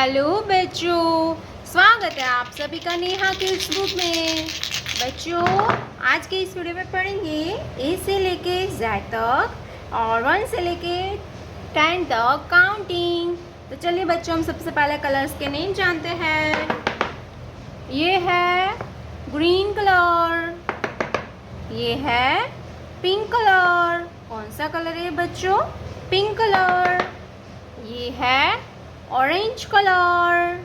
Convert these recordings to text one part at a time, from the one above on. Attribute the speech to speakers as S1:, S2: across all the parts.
S1: Hello बच्चों, स्वागत है आप सभी का नेहा किड्स बुक में। बच्चों, आज के इस वीडियो में पढ़ेंगे ए से लेके जेड तक और 1 से लेके 10 तक काउंटिंग। तो चलिए बच्चों, हम सबसे पहले कलर्स के नेम जानते हैं। ये है ग्रीन कलर, ये है पिंक कलर। कौन सा कलर है बच्चों? Pink colour. ये है ऑरेंज कलर,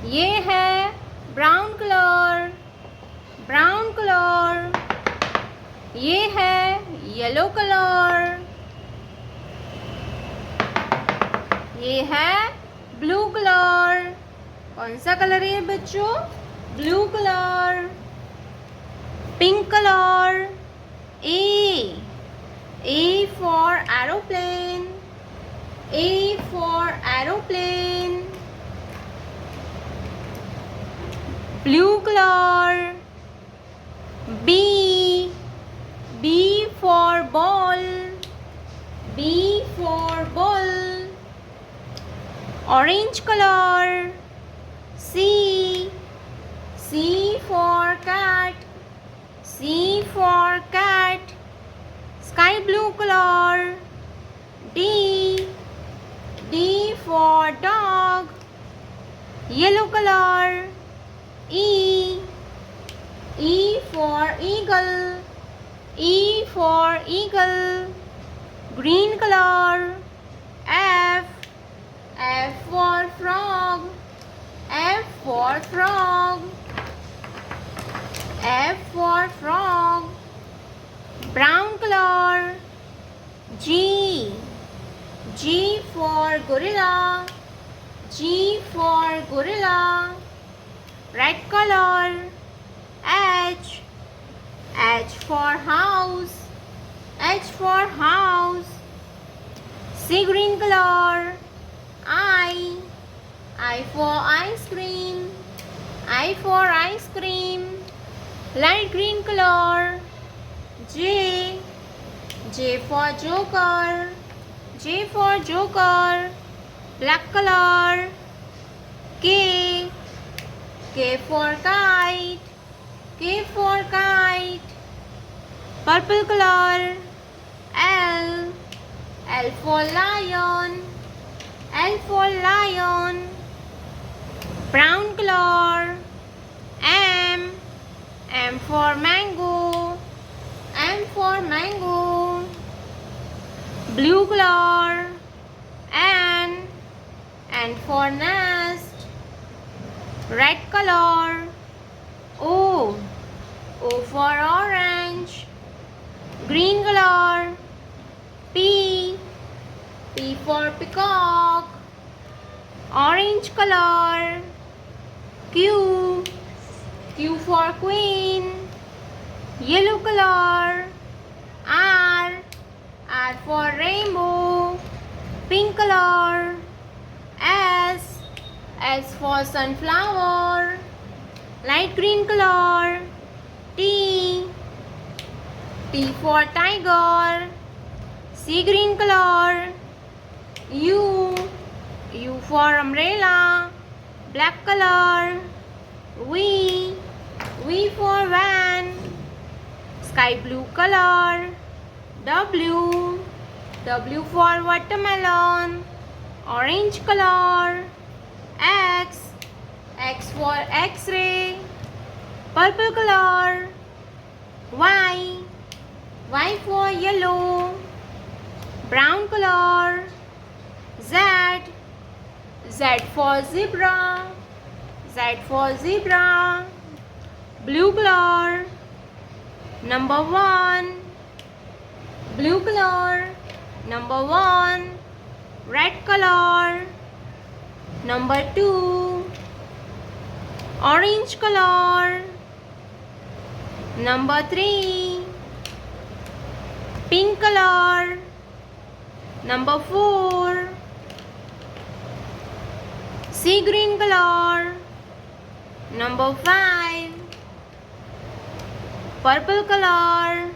S1: ये है ब्राउन कलर, ब्राउन कलर। ये है येलो कलर, ये है ब्लू कलर। कौन सा कलर है बच्चों? Blue colour. Pink colour. A for aeroplane, A for aeroplane. Blue color. B for ball, B for ball. Orange color. C for cat, C for cat. Sky blue color. D for dog, yellow color. E for eagle, E for eagle, green color. F for frog, F for frog, F for frog, brown color. G for gorilla, G for gorilla, red color. H for house, H for house, sea green color. I for ice cream, I for ice cream, light green color. J for joker, J for joker, black color. K for kite, K for kite, purple color. L for lion, L for lion, brown color. M for mango, M for mango, blue color. N for nest, red color. O for orange, green color. P for peacock, orange color. Q for queen, yellow color. R for rainbow, pink color. S for sunflower, light green color. T for tiger, sea green color. U for umbrella, black color. V for van, sky blue color. W for watermelon, orange color. X for X-ray, purple color. Y for yellow, brown color. Z for zebra, Z for zebra, blue color. Number 1, blue color. Number 1, red color. Number 2, orange color. Number 3, pink color. Number 4, sea green color. Number 5, purple color.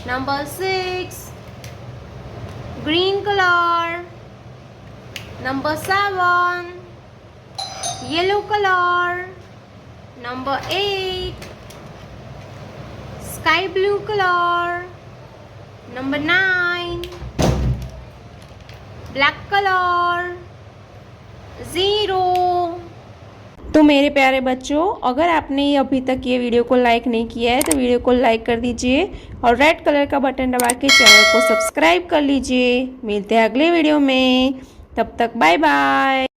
S1: Number 6, green color. Number 7, yellow color. Number 8, sky blue color. Number 9, black color. 0। तो मेरे प्यारे बच्चों, अगर आपने अभी तक ये video को लाइक नहीं किया है तो वीडियो को लाइक कर दीजिए और रेड कलर का बटन दबा के चैनल को सब्सक्राइब कर लीजिए। मिलते हैं अगले वीडियो में, तब तक बाय बाय।